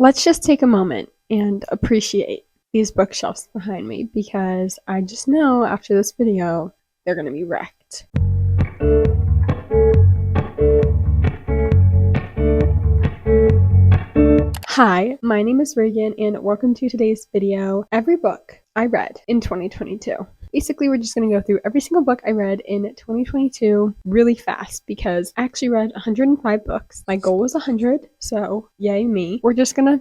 Let's just take a moment and appreciate these bookshelves behind me, because I just know after this video, they're gonna be wrecked. Hi, my name is Reagan, and welcome to today's video, Every Book I Read in 2022. Basically, we're just going to go through every single book I read in 2022 really fast, because I actually read 105 books. My goal was 100, so yay me. We're just gonna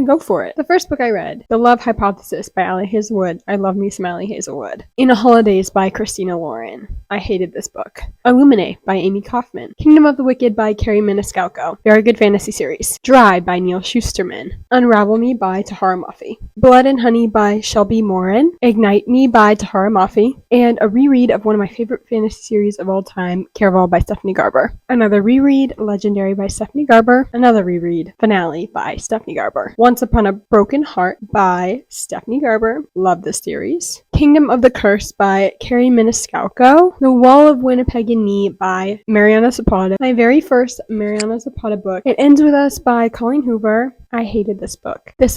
go for it. The first book I read, The Love Hypothesis by Allie Hazelwood. I love me some Allie Hazelwood. In a Holidays by Christina Lauren. I hated this book. Illuminate by Amy Kaufman. Kingdom of the Wicked by Carrie Maniscalco. Very good fantasy series. Dry by Neil Shusterman. Unravel Me by Tahara Mafi. Blood and Honey by Shelby Morin. Ignite Me by Tahara Mafi, and a reread of one of my favorite fantasy series of all time, Caraval by Stephanie Garber. Another reread, Legendary by Stephanie Garber. Another reread, Finale by Stephanie Garber. Once Upon a Broken Heart by Stephanie Garber. Love this series. Kingdom of the Curse by Carrie Maniscalco. The Wall of Winnipeg and Me by Mariana Zapata. My very first Mariana Zapata book. It Ends With Us by Colleen Hoover. I hated this book. I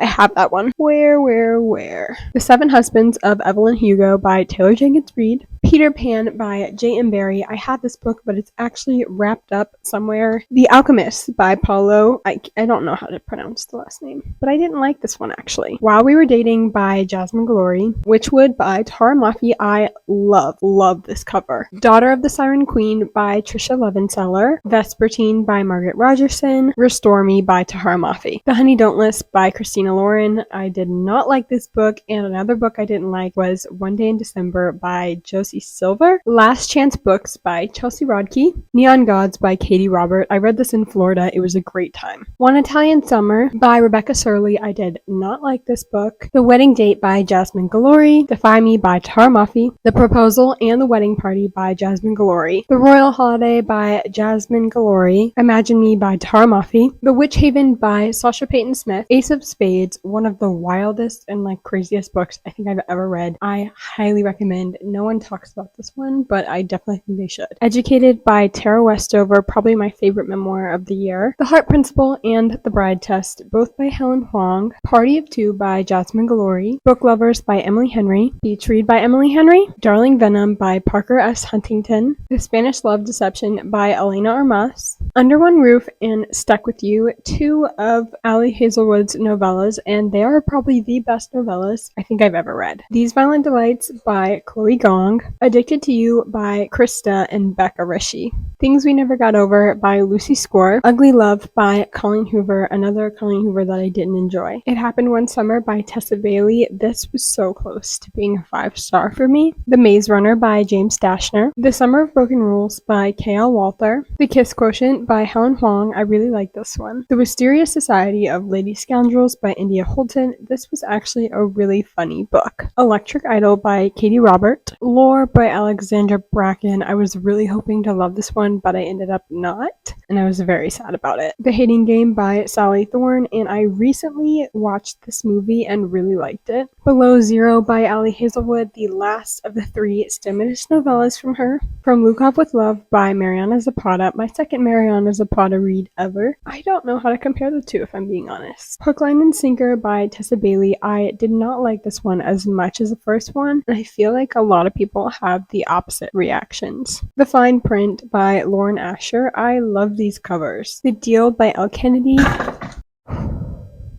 have that one. Where? The Seven Husbands of Evelyn Hugo by Taylor Jenkins Reid. Peter Pan by J.M. Barrie. I had this book, but it's actually wrapped up somewhere. The Alchemist by Paulo. I don't know how to pronounce the last name, but I didn't like this one actually. While We Were Dating by Jasmine Glory. Witchwood by Tahara Mafi. I love this cover. Daughter of the Siren Queen by Trisha Levenseller. Vespertine by Margaret Rogerson. Restore Me by Tahara Mafi. The Honey Don't List by Christina Lauren. I did not like this book, and another book I didn't like was One Day in December by Josie Silver. Last Chance Books by Chelsea Rodkey. Neon Gods by Katie Robert. I read this in Florida. It was a great time. One Italian Summer by Rebecca Surley. I did not like this book. The Wedding Date by Jasmine Galori. Defy Me by Tahara Mafi. The Proposal and the Wedding Party by Jasmine Galori. The Royal Holiday by Jasmine Galori. Imagine Me by Tahara Mafi. The Witch Haven by Sasha Payton Smith. Ace of Spades, one of the wildest and craziest books I think I've ever read. I highly recommend. No one talks about this one, but I definitely think they should. Educated by Tara Westover, probably my favorite memoir of the year. The Heart Principle and The Bride Test, both by Helen Huang. Party of Two by Jasmine Galori. Book Lovers by Emily Henry. Beach Read by Emily Henry. Darling Venom by Parker S. Huntington. The Spanish Love Deception by Elena Armas. Under One Roof and Stuck With You, two of Allie Hazelwood's novellas, and they are probably the best novellas I think I've ever read. These Violent Delights by Chloe Gong. Addicted to You by Krista and Becca Rishi. Things We Never Got Over by Lucy Score. Ugly Love by Colleen Hoover, another Colleen Hoover that I didn't enjoy. It Happened One Summer by Tessa Bailey. This was so close to being a 5-star for me. The Maze Runner by James Dashner. The Summer of Broken Rules by K.L. Walther. The Kiss Quotient by Helen Huang. I really like this one. The Wisteria Society of Lady Scoundrels by India Holton. This was actually a really funny book. Electric Idol by Katie Robert. Lore by Alexandra Bracken. I was really hoping to love this one, but I ended up not, and I was very sad about it. The Hating Game by Sally Thorne, and I recently watched this movie and really liked it. Below Zero by Allie Hazelwood, the last of the 3 Stemmenish novellas from her. From Lukov with Love by Mariana Zapata, my second Mariana Zapata read ever. I don't know how to compare the two if I'm being honest. Hook, Line, and Sinker by Tessa Bailey. I did not like this one as much as the first one, and I feel like a lot of people have the opposite reactions. The Fine Print by Lauren Asher. I love these covers. The Deal by Elle Kennedy.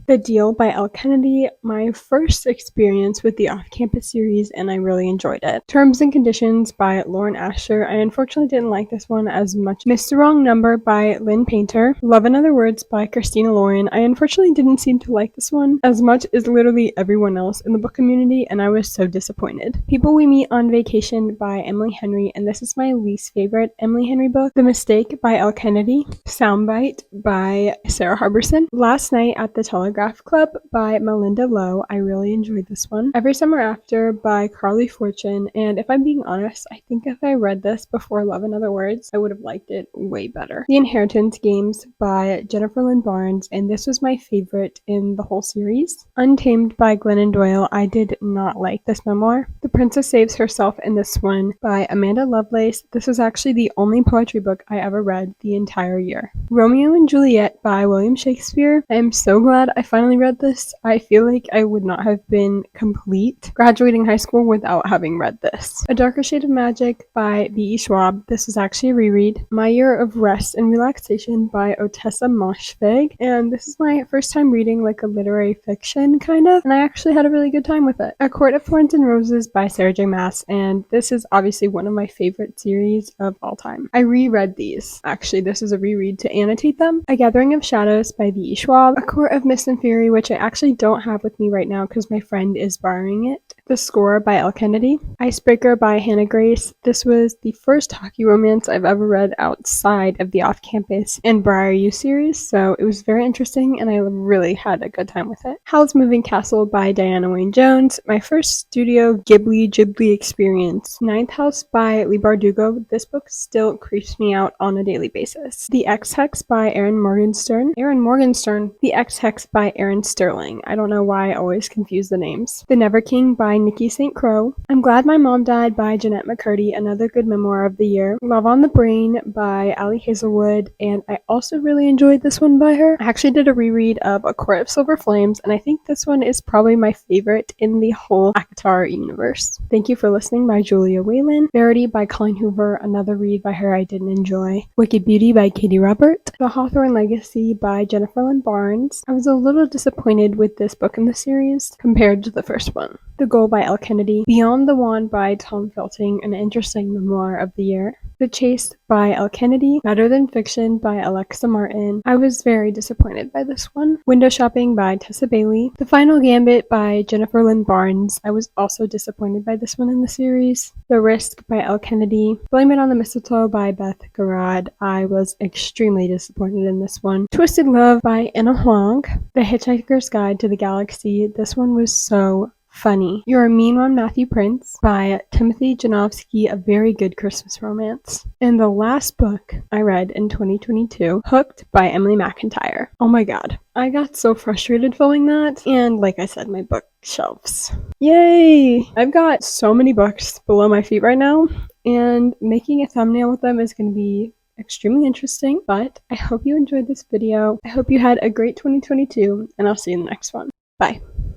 The Deal by Elle Kennedy, my first experience with the Off-Campus series, and I really enjoyed it. Terms and Conditions by Lauren Asher. I unfortunately didn't like this one as much. Missed the Wrong Number by Lynn Painter. Love and Other Words by Christina Lauren. I unfortunately didn't seem to like this one as much as literally everyone else in the book community, and I was so disappointed. People We Meet on Vacation by Emily Henry, and this is my least favorite Emily Henry book. The Mistake by Elle Kennedy. Soundbite by Sarah Harbison. Last Night at the Telegraph Paragraph Club by Melinda Lowe. I really enjoyed this one. Every Summer After by Carly Fortune, and if I'm being honest, I think if I read this before Love and Other Words, I would have liked it way better. The Inheritance Games by Jennifer Lynn Barnes, and this was my favorite in the whole series. Untamed by Glennon Doyle. I did not like this memoir. The Princess Saves Herself in this one by Amanda Lovelace. This was actually the only poetry book I ever read the entire year. Romeo and Juliet by William Shakespeare. I am so glad I finally read this. I feel like I would not have been complete graduating high school without having read this. A Darker Shade of Magic by B.E. Schwab. This is actually a reread. My Year of Rest and Relaxation by Otessa Moshfegh. And this is my first time reading like a literary fiction kind of, and I actually had a really good time with it. A Court of Thorns and Roses by Sarah J. Maas, and this is obviously one of my favorite series of all time. I reread these. Actually, this is a reread to annotate them. A Gathering of Shadows by B.E. Schwab. A Court of Mist and Fury, which I actually don't have with me right now because my friend is borrowing it. The Score by Elle Kennedy. Icebreaker by Hannah Grace. This was the first hockey romance I've ever read outside of the Off-Campus and Briar U series, so it was very interesting and I really had a good time with it. Howl's Moving Castle by Diana Wynne Jones. My first Studio Ghibli experience. Ninth House by Leigh Bardugo. This book still creeps me out on a daily basis. The Ex-Hex by Erin Morgenstern. The Ex-Hex by Erin Sterling. I don't know why I always confuse the names. The Never King by Nikki St. Crow. I'm Glad My Mom Died by Jeanette McCurdy, another good memoir of the year. Love on the Brain by Ali Hazelwood, and I also really enjoyed this one by her. I actually did a reread of A Court of Silver Flames, and I think this one is probably my favorite in the whole ACOTAR universe. Thank You for Listening by Julia Whalen. Verity by Colleen Hoover, another read by her I didn't enjoy. Wicked Beauty by Katie Robert. The Hawthorne Legacy by Jennifer Lynn Barnes. I was a little disappointed with this book in the series compared to the first one. The Goal by Elle Kennedy. Beyond the Wand by Tom Felting, an interesting memoir of the year. The Chase by Elle Kennedy. Better Than Fiction by Alexa Martin. I was very disappointed by this one. Window Shopping by Tessa Bailey. The Final Gambit by Jennifer Lynn Barnes. I was also disappointed by this one in the series. The Risk by Elle Kennedy. Blame It on the Mistletoe by Beth Garrad. I was extremely disappointed in this one. Twisted Love by Anna Huang. The Hitchhiker's Guide to the Galaxy. This one was so funny. You're a Mean One, Matthew Prince by Timothy Janowski, a very good Christmas romance. And the last book I read in 2022, Hooked by Emily McIntyre. Oh my god. I got so frustrated filling that, and like I said, my bookshelves. Yay! I've got so many books below my feet right now, and making a thumbnail with them is going to be extremely interesting, but I hope you enjoyed this video. I hope you had a great 2022, and I'll see you in the next one. Bye.